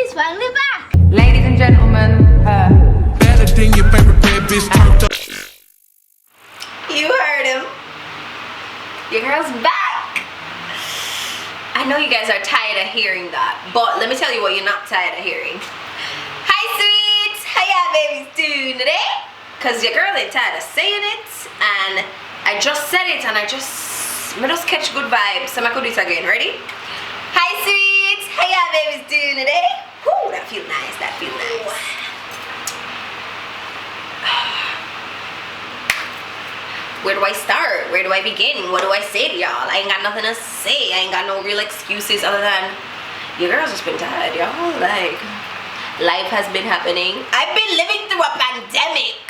She's finally back! Ladies and gentlemen, her. Better than your favorite bad bitch turned up. You heard him. Your girl's back. I know you guys are tired of hearing that, but let me tell you what you're not tired of hearing. Hi sweets, how y'all babies doing today? Cause your girl ain't tired of saying it, and I just said it, and I just catch good vibes, so I could do it again. Ready? Hi sweets, how y'all babies doing today? Whoo, that feel nice, that feel nice. Where do I start? Where do I begin? What do I say to y'all? I ain't got nothing to say. I ain't got no real excuses other than your girl's just been tired, y'all. Like, life has been happening. I've been living through a pandemic.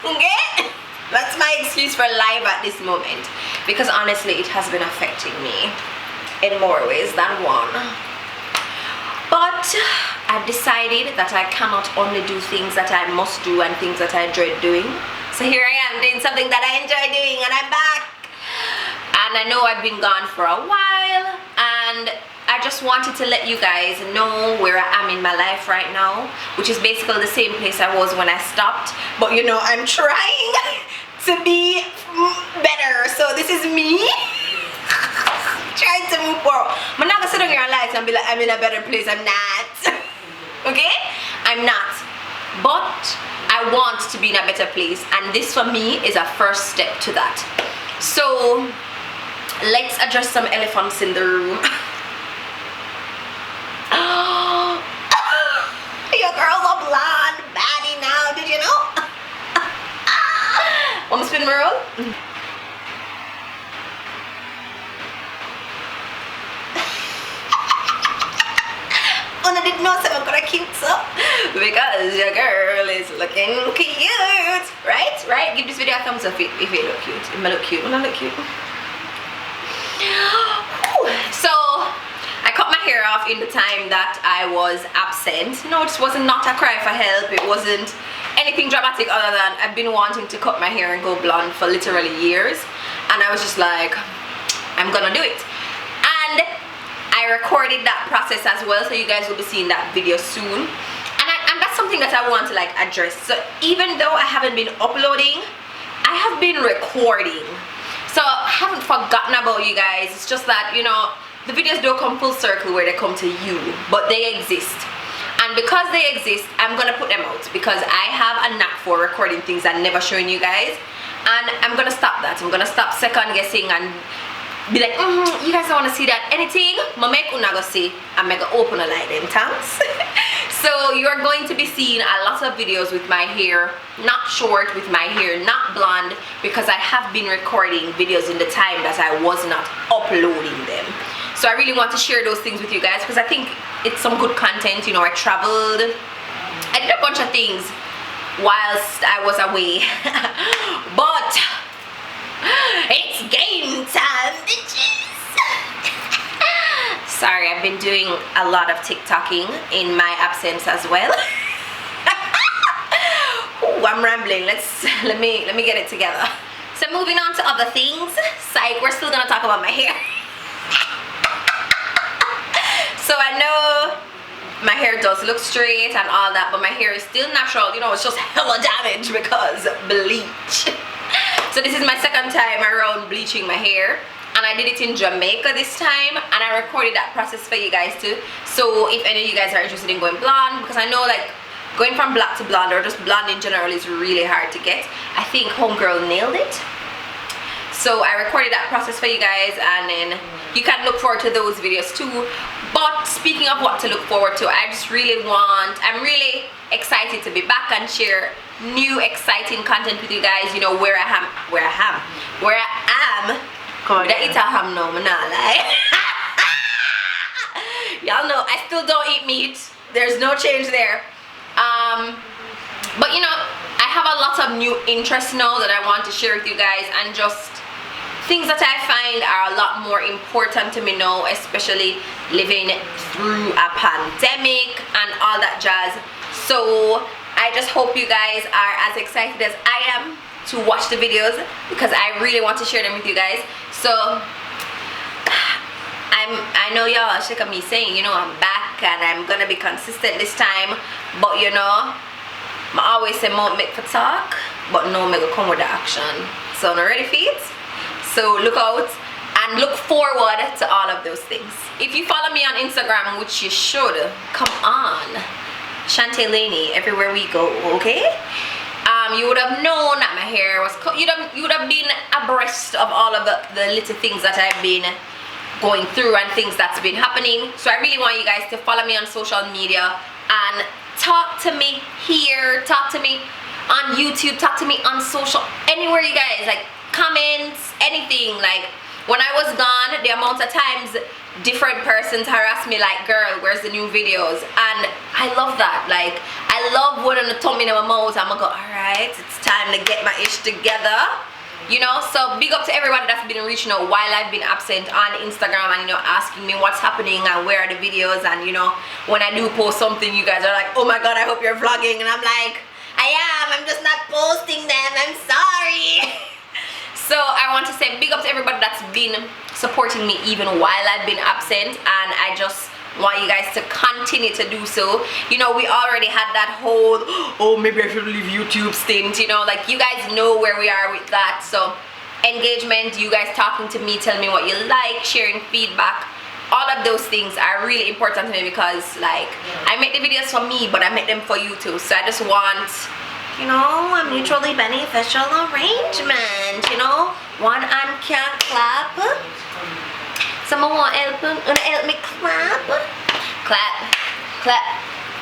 Okay? That's my excuse for life at this moment. Because honestly, it has been affecting me in more ways than one. But I've decided that I cannot only do things that I must do and things that I dread doing. So here I am doing something that I enjoy doing, and I'm back. And I know I've been gone for a while, and I just wanted to let you guys know where I am in my life right now, which is basically the same place I was when I stopped. But you know, I'm trying to be better. So this is me trying to move forward. I'm not gonna sit on your lights and be like, I'm in a better place. I'm not. Okay? I'm not. But I want to be in a better place, and this for me is a first step to that. So let's address some elephants in the room. Your girl's a blonde baddie now, did you know? Want me to spin my roll? I didn't know someone gonna cute so because your girl is looking cute, right? Give this video a thumbs up if it look cute. It may look cute. Will I look cute? So I cut my hair off in the time that I was absent. No, this wasn't not a cry for help. It wasn't anything dramatic other than I've been wanting to cut my hair and go blonde for literally years, and I was just like, I'm gonna do it. And I recorded that process as well, so you guys will be seeing that video soon, and that's something that I want to like address. So even though I haven't been uploading, I have been recording, so I haven't forgotten about you guys. It's just that, you know, the videos don't come full circle where they come to you, but they exist, and because they exist, I'm gonna put them out because I have a knack for recording things and never showing you guys, and I'm gonna stop that. I'm gonna stop second guessing and be like, you guys don't want to see that anything. I make una go see, I'm gonna open a light them thanks. So you are going to be seeing a lot of videos with my hair not short, with my hair not blonde, because I have been recording videos in the time that I was not uploading them. So I really want to share those things with you guys because I think it's some good content. You know, I traveled, I did a bunch of things whilst I was away. But it's game time, bitches. Sorry, I've been doing a lot of TikToking in my absence as well. Ooh, I'm rambling. Let me get it together. So moving on to other things. Psych, we're still gonna talk about my hair. So I know my hair does look straight and all that, but my hair is still natural. You know, it's just hella damaged because bleach. So this is my second time around bleaching my hair, and I did it in Jamaica this time, and I recorded that process for you guys too. So if any of you guys are interested in going blonde, because I know like going from black to blonde or just blonde in general is really hard to get. I think homegirl nailed it. So I recorded that process for you guys, and then you can look forward to those videos too. But speaking of what to look forward to, I'm really excited to be back and share new exciting content with you guys. You know, where I am. Come on, eat a ham now, I'm not lie. Y'all know I still don't eat meat. There's no change there. But you know, I have a lot of new interests now that I want to share with you guys, and just things that I find are a lot more important to me now, especially living through a pandemic and all that jazz. So I just hope you guys are as excited as I am to watch the videos, because I really want to share them with you guys. So I know y'all are sick of me saying, you know, I'm back back, and I'm gonna be consistent this time. But you know, I always say more make for talk, but no make come with the action. So I'm ready for it. So look out and look forward to all of those things. If you follow me on Instagram, which you should, come on, ChantayLainey everywhere we go, okay? You would have known that my hair was you would have been abreast of all of the little things that I've been going through and things that's been happening. So I really want you guys to follow me on social media and talk to me here, talk to me on YouTube, talk to me on social, anywhere you guys, like comments, anything. Like when I was gone, the amount of times different persons harass me like, girl, where's the new videos? And I love that. Like I love when the tummy in my mouth, I'm gonna go, all right, it's time to get my ish together, you know. So big up to everybody that's been reaching out while I've been absent on Instagram, and you know, asking me what's happening and where are the videos. And you know, when I do post something, you guys are like, oh my god, I hope you're vlogging. And I'm like, I am, I'm just not posting them, I'm sorry. So I want to say big up to everybody that's been supporting me even while I've been absent, and I just want you guys to continue to do so. You know, we already had that whole, oh, maybe I should leave YouTube stint, you know, like you guys know where we are with that. So engagement, you guys talking to me, telling me what you like, sharing feedback, all of those things are really important to me, because like I make the videos for me, but I make them for you too. So I just want, you know, a mutually beneficial arrangement, you know. One hand can't clap. Someone want help me clap. Clap, clap,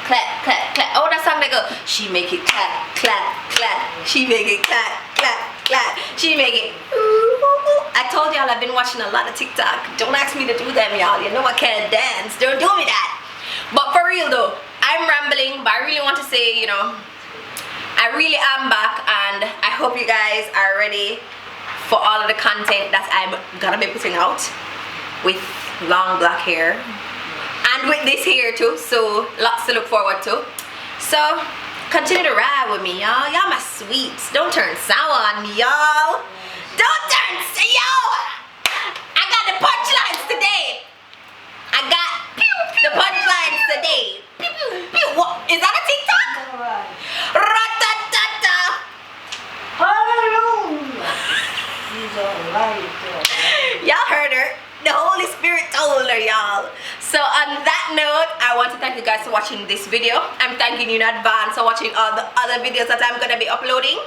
clap, clap, clap. Oh, that song they go, she make it clap, clap, clap. She make it clap, clap, clap. She make it ooh. I told y'all I've been watching a lot of TikTok. Don't ask me to do them, y'all. You know I can't dance. Don't do me that. But for real though, I'm rambling, but I really want to say, you know, I really am back, and I hope you guys are ready for all of the content that I'm gonna be putting out with long black hair and with this hair too. So lots to look forward to. So continue to ride with me, y'all. Y'all my sweets. Don't turn sour on me, y'all. Don't turn I got the punchlines today. I got the punchlines today. What is that, a TikTok? Ratatata. Y'all heard her. The Holy Spirit told her, y'all. So on that note, I want to thank you guys for watching this video. I'm thanking you in advance for watching all the other videos that I'm gonna be uploading.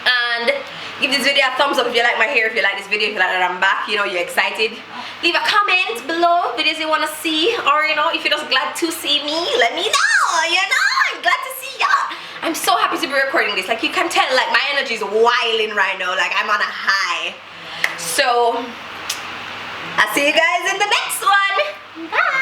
And give this video a thumbs up if you like my hair, if you like this video, if you like that I'm back, you know, you're excited. Leave a comment below videos you want to see, or you know, if you're just glad to see me, let me know. You know, I'm glad to see y'all. I'm so happy to be recording this. Like you can tell, like my energy is wilding right now. Like I'm on a high. So I'll see you guys in the next one. Bye.